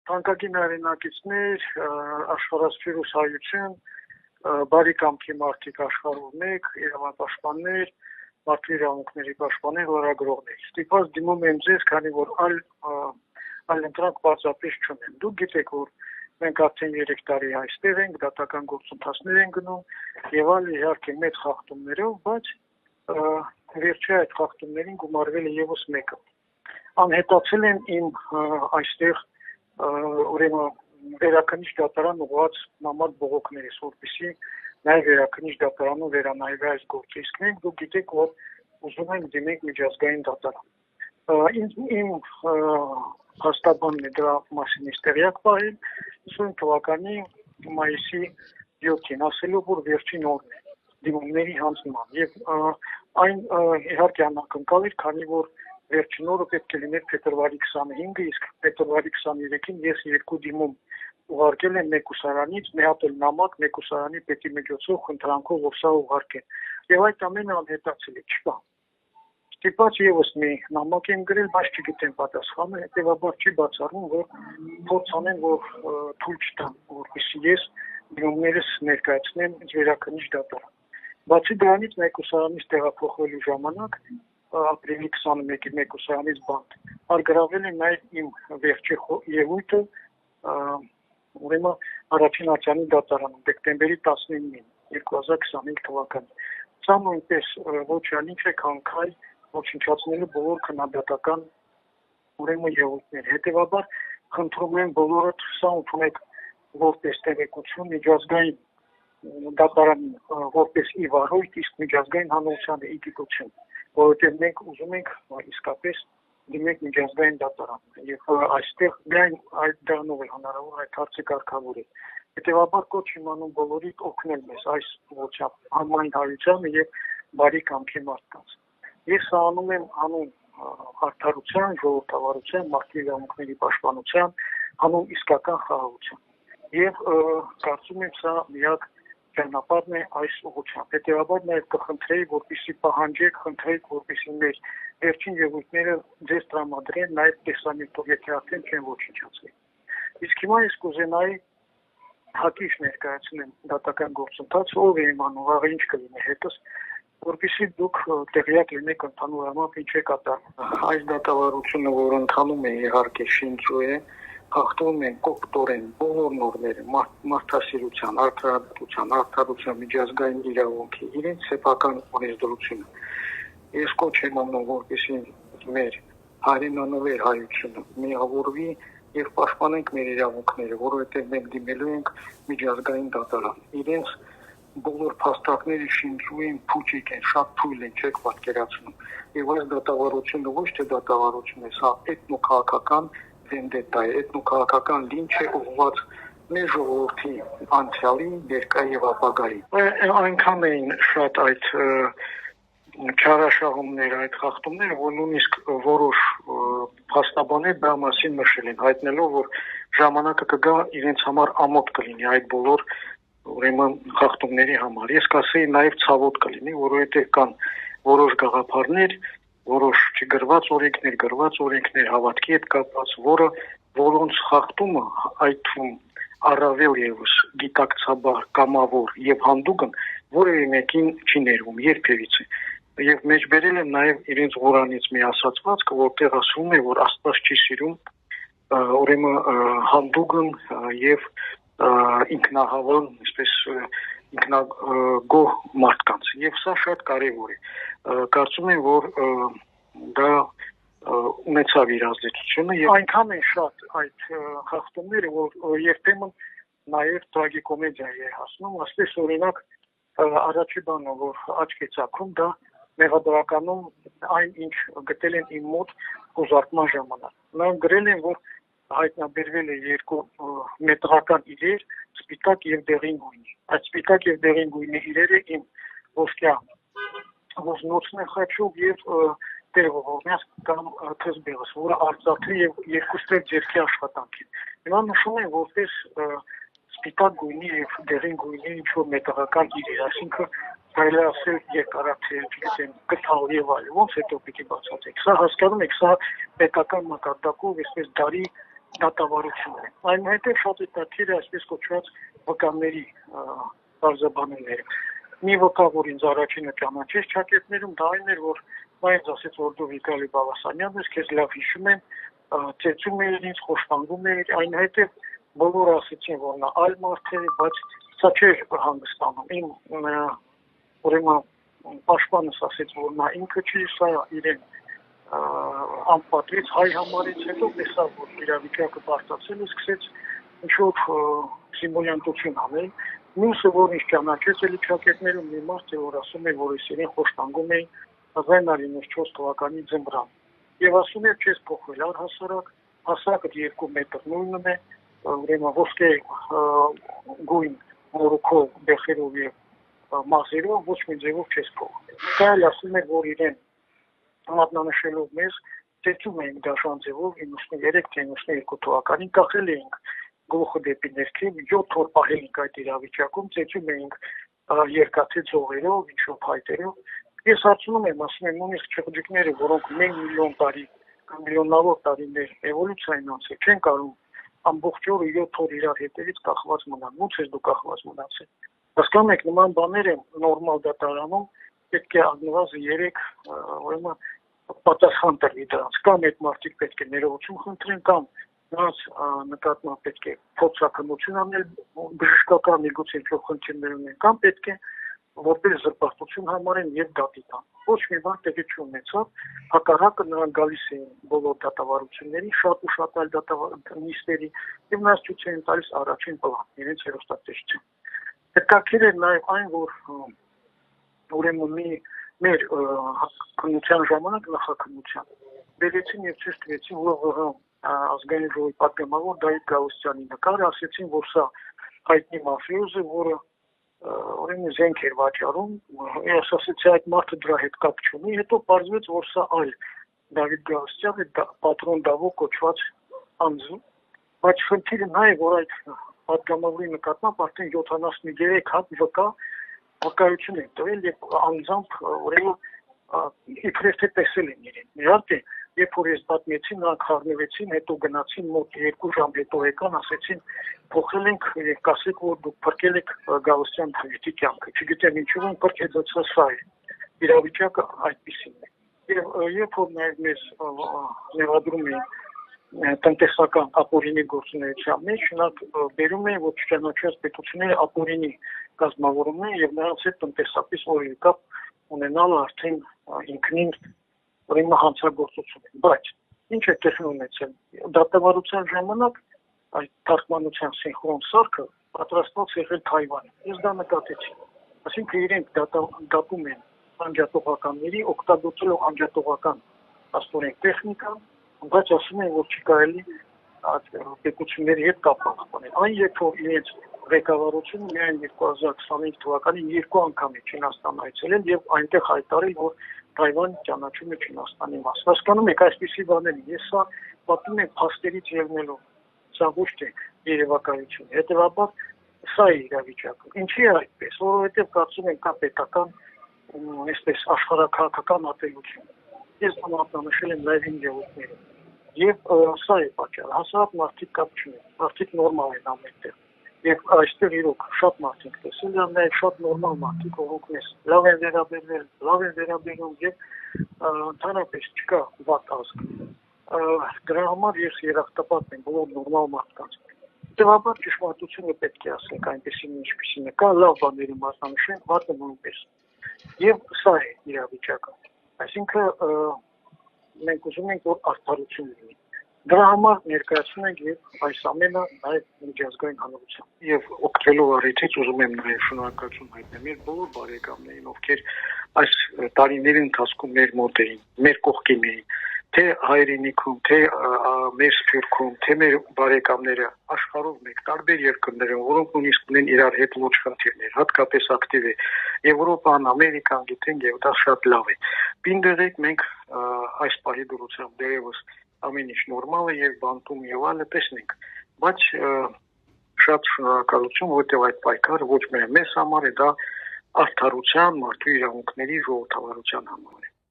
Թանկագին հայրենակիցներ, աշխարհասփյուռ հայություն, բարի կամքի մարդիկ աշխարհով մեկ, իրավապաշտպաններ, մարդու իրավունքների պաշտպաններ, լրագրողներ։ Ստիպված դիմում եմ ձեզ, քանի որ այլ ընտրանք պարզապես չունեն։ Դուք գիտեք, որ մենք արդեն 3 տարի այստեղ ենք, դատական գործընթացներ են գնում եւ այլ իհարկե մեծ խախտումներով, բայց վերջի այդ խախտումներին գումարվել է եւս մեկը։ Անհետացել են իմ այստեղ ուրեմն վերաքննիչ դատարան ուղղված նամակ բողոքներից, որպեսզի նաև վերաքննիչ դատարանում վերանայվի այս գործը։ Իսկ մենք դուք գիտեք, որ ուզում ենք դիմենք միջազգային դատարան։ Իմ հաստատանն է դրա մասին տեղյակ պահել 20 թվականի մայիսի 7-ին, ասելով, որ վերջին օրն է դիմումների հանձնման։ Եվ այն իհարկե անակնկալ էր, քանի որ վերջին օրը պետք է լիներ փետրվարի 25-ը, իսկ փետրվարի 23-ին ես 2 դիմում ուղարկել եմ մեկ ուսարանից, մի հատ էլ նամակ մեկ ուսարանի պետի միջոցով խնդրանքով, որ սա ուղարկեն։ Եվ այդ ամենը անհետացել է, չկա։ Ստիպված եւս մի նամակ եմ գրել, բայց չգիտեմ պատասխանը, հետեւաբար չի բացառում, որ փորձ անեն, որ թույլ չտան, որպեսզի ես դիմումներս ներկայացնեմ վերաքննիչ դատարան։ Բացի դրանից մեկ ուսարանից տեղափոխվելու ժամանակ ապրիլի 21-ի մեկ ուսարանից բանտ արգրավել է նաև իմ վերջի ելույթը ուրեմն առաջին ատյանի դատարանում դեկտեմբերի 19-ին 2025 թվականին։ Սա նույնպես ոչ ինչ է քանքայ ոչնչացնելու բոլոր քննադատական ուրեմն ելույթներ։ Հետևաբար խնդրում եմ բոլորդ սա ընդունեք որպես տեղեկություն միջազգային դատարանի որպես ի վարույթ, իսկ միջազգային հանրությանը ի գիտություն, որովհետև մենք ուզում ենք իսկապես դիմենք միջազգային դատարան եւ այստեղ միայն այդ դրանով է հնարավոր այդ հարցը կարգավորել։ Հետևաբար կոչ եմ անում բոլորիդ օգնել մեզ այս ուղղությամբ համայն հայությանը եւ բարի կամքի մարդկանց։ Ես անում եմ անուն արդարության, ժողովրդավարության, մարդու իրավունքների պաշտպանության, անուն իսկական խաղաղության։ Եվ կարծում եմ սա միակ ճանապարհն է այս ուղղությամբ։ Հետևաբար նաև կխնդրեի, որպեսզի պահանջեք, խնդրեք, որպեսզի մեր վերջին ելույթները ձեզ տրամադրեն նաև տեսանյութով, եթե արդեն չեն ոչնչացել։ Իսկ հիմա ես կուզենայի հակիրճ ներկայացնեմ դատական գործընթացը, ով է իմանում, վաղը ինչ կլինի հետս, որպեսզի դուք տեղյակ լինեք ընդհանուր առմամբ ինչ է կատարվում։ Այս դատավարությունը, որ ընթանում է, իհարկե շինծու է, խախտում են կոկտորեն բոլոր նորմերը մարդասիրության, արդարության, միջազգային իրավունքի, իրենց սեփական օրենսդրությունը։ Ես կոչ եմ անում, որպեսզի մեր հայրենանվեր հայությունը միավորվի եւ պաշտպանենք մեր իրավունքները, որովհետեւ մենք դիմելու ենք միջազգային դատարան։ Իրենց բոլոր փաստարկները շինծու են, փուչիկ են, շատ թույլ են, չեք պատկերացնում։ Եվ այս դատավարությունը ոչ թե դատավարություն է, սա էթնոքաղաքական վենդետա է, էթնոքաղաքական լինչ է ուղղված մեր ժողովրդի անցյալի, ներկա եւ ապագայի։ Այնքան էին շատ այդ չարաշահումները, այդ խախտումները, որ նույնիսկ որոշ փաստաբաններ դա մասին նշել են, հայտնելով, որ ժամանակը կգա իրենց համար ամոթ կլինի այդ բոլոր ուրեմն խախտումների համար։ Ես կասեի նաև ցավոտ կլինի, որովհետև կան որոշ գաղափարներ, որոշ չգրված օրենքներ, գրված օրենքներ հավատքի հետ կապված, որոնց խախտումը այդ թվում առավել եւս գիտակցաբար, կամավոր եւ հանդուգն որևէ մեկին չի ներվում երբևիցե։ Եվ մեջբերել են նաև իրենց Ղուրանից մի ասացվածքը, որտեղ ասվում է, որ Աստված չի սիրում ուրեմն հանդուգն եւ ինքնահավան, այսպես ինքնագոհ մարդկանց։ Եվ սա շատ կարևոր է։ Կարծում եմ, որ դա ունեցավ իր ազդեցությունը եւ այնքան է շատ այդ խախտումները, որ երբեմն նաև տրագիկոմեդիա է հասնում, ասես օրինակ առաջի բանը, որ աչք է ծակում, դա մեղադրականում այն ինչ գտել են իմ մոտ խոզարկման ժամանակ։ Նրանք գրել են, որ հայտնաբերվել է 2 մետրական իրեր, սպիտակ եւ դեղին գույնի։ Այդ սպիտակ եւ դեղին գույնի իրերը իմ ոսկյա ոզնոցն է խաչով եւ տեղողորմյաս կամ թզբեղս, որը արծաթե եւ երկուստեղ ձերքի աշխատանք է։ Հիմա նշում են, որպես սպիտակ գույնի եւ դեղին գույնի ինչ-որ մետաղական իրեր, այսինքն կարելի ասել երկարաթե, չգիտեմ, կթալ եւ այլն, ոնց հետո պիտի բացատրեք։ Սա հասկանում եք, սա պետական մակարդակով այսպես դարի դատավարություն է։ Այնուհետև շատ հետաքրքիր է այսպես կոչված վկանների բարձրաբանումները։ Մի վկա, որ ինձ առաջինը ճանաչեց ճակետներում, դա այն էր, որ նա ինձ ասեց, որ դու Վիտալի Բալասանյանն ես, քեզ լավ հիշում եմ, ծեծում էր ինձ, խոշտանգում էր, այնուհետև բոլորը ասեցին, որ նա այլ մարդ է, բայց սա չէր հանգստանում։ Իմ ուրեմն պաշտպանս ասեց, որ նա ինքը չի, սա իրեն անպատվեց, հայ համարեց, հետո տեսավ, որ իրավիճակը բարձրացել է, սկսեց ինչ-որ սիմուլյանտություն անել։ Մյուսը, որ ինձ ճանաչեց էլի ճակետներում, մի մարդ է, որ ասում է, որ ես իրեն խոշտանգում էի 1994 թվականի ձմռան։ Եվ ասում է, չես փոխվել առհասարակ, հասակը 2 մետր նույնն է, ուրեմն ոսկե գույն մորուքով, բեխերով եւ մազերով ոչ մի ձևով չես փոխվել։ Դա էլ ասում է, որ իրեն մատնանշելով մեզ ծեծում էինք դաշան ձևով 93 թե 92 թվականին կախել էինք գլուխը դեպի ներքև 7 օր պահել էինք այդ իրավիճակում, ծեծում էինք երկաթի ձողերով, ինչ-որ փայտերով։ Ես հարցնում եմ, ասում եմ, նույնիսկ չղջիկները, որոնք 1 միլիոն տարի կամ միլիոնավոր տարիներ էվոլյուցիային անցել, չեն կարող ամբողջ օրը 7 օր իրար հետևից կախված մնալ։ Ո՞նց է դու կախված մնացել։ Հասկանում եք, նման բաները նորմալ դատարանում պետք է առնվազն 3 ուրեմն պատասխան տրվի դրանց։ Կամ այդ մարդիկ պետք է ներողություն խնդրեն, կամ նրանց նկատմամբ պետք է փոխհակամություն անել բժշկական միգուցե ինչ-որ խնդիրներ ունեն, կամ պետք է որպես զրպարտություն համարեն եւ դատի տան։ Ոչ մի բան տեղի չունեցավ, հակառակը նրանք գալիս էին բոլոր դատավարությունների, շատ ու շատ այլ դատավարությունների եւ նրանց ցույց էին տալիս առաջին պլան, իրենց հերոստատեսություն։ Հետաքրքիր է նաեւ այն, որ ուրեմն մեր քննության ժամանակ նախաքննության բերեցին եւ ցույց տվեցին, որ ազգային ժողովի պատգամավոր Դավիթ Գալստյանի նկարը, ասեցին, որ սա հայտնի մաֆիոզ է, որը ուրեմն զենք էր վաճառում, ես ասեցի այդ մարդը դրա հետ կապ չունի, հետո պարզվեց, որ սա այլ Դավիթ Գալստյանը պատրոն Դավո կոչված անձ, բայց խնդիրը նա է, որ այդ պատգամավորի նկատմամբ արդեն 73 հատ վկայություն են տվել եւ անձամբ ուրեմն իբրև թե տեսել են իրեն։ Իհարկե, երբ որ ես պատմեցի, նրանք խառնվեցին, հետո գնացին մոտ 2 ժամ հետո եկան, ասեցին փոխել ենք եւ կասեք, որ դուք փրկել եք Գալստյան Դավիթի կյանքը։ Չգիտեմ ինչու են փրկել, սա է։ Իրավիճակը այդպեսին է։ Եվ երբ որ մեզ ներադրում էին տնտեսական ապօրինի գործունեության մեջ, նրանք բերում են, որ չճանաչված պետությունները ապօրինի կազմավորումն են եւ նրանց հետ տնտեսապես որևէ կապ ունենալը արդեն ինքնին ուրեմն հանցագործություն է։ Բայց ինչ է տեղի ունեցել։ Դատավարության ժամանակ այդ թարգմանության սինխրոն սարքը պատրաստված եղել Թայվանի։ Ես դա նկատեցի։ Այսինքն իրենք դատում են անջատողականների, օգտագործելով անջատողական աստորեն տեխնիկա, բայց ասում են, որ չի կարելի պետությունների հետ կապ պահպանել։ Այն երբ որ իրենց ղեկավարությունը միայն 2025 թվականին 2 անգամ է Չինաստան այցելել եւ այնտեղ հայտարարել, որ Թայվան ճանաչում է Չինաստանի մաս։ Հասկանում եք, այսպիսի բաներ, ես սա պատմում եմ փաստերից ելնելով, սա ոչ թե երևակայություն։ Հետևաբար սա է իրավիճակը։ Ինչի է այդպես, որովհետեւ կարծում եմ կա պետական այսպես աշխարհակահաղական ատելություն։ Ես մատնանշել եմ նաև իմ ելույթներում։ Եվ սա է պատճառը, հասարակ մարդիկ կապ չունեն, մարդիկ նորմալ են ամենտեղ։ Եվ այստեղ իրոք շատ մարդիկ տեսել են, նաև շատ նորմալ մարդիկ, որոնք մեզ լավ են վերաբերվել, լավ են վերաբերում եւ ընդհանրապես չկա վատ ազգ։ Դրա համար ես երախտապատ եմ բոլոր նորմալ մարդկանց։ Հետևաբար ճշմարտությունը պետք է ասենք այնպեսին ինչպեսին է, կա լավ բաների մասնանշեն, վատը նույնպես։ Եվ սա է իրավիճակը։ Այսինքն մենք ուզում ենք, որ արդարություն լինի։ Դրա համար ներկայացնում ենք եւ այս ամենը նաեւ միջազգային հանրության։ Եվ օգտվելով առիթից ուզում եմ նաեւ շնորհակալություն հայտնել մեր բոլոր բարեկամներին, ովքեր այս տարիների ընթացքում մեր մոտ էին, մեր կողքին էին, թե հայրենիքում, թե մեր սփյուռքում, թե մեր բարեկամները աշխարհով մեկ տարբեր երկրներում, որոնք նույնիսկ ունեն իրար հետ ոչ խնդիրներ, հատկապես ակտիվ է Եվրոպան, Ամերիկան, գիտենք եւ դա շատ լավ է։ Պինդերեք մենք այս պահի դրությամբ դերևս ամեն ինչ նորմալ է եւ բանտում եւ այլը տեսնենք, բայց շատ շնորհակալություն, որտեղ այդ պայքարը ոչ միայն մեզ համար է, դա արդարության, մարդու իրավունքների ժողովրդավարության համար է։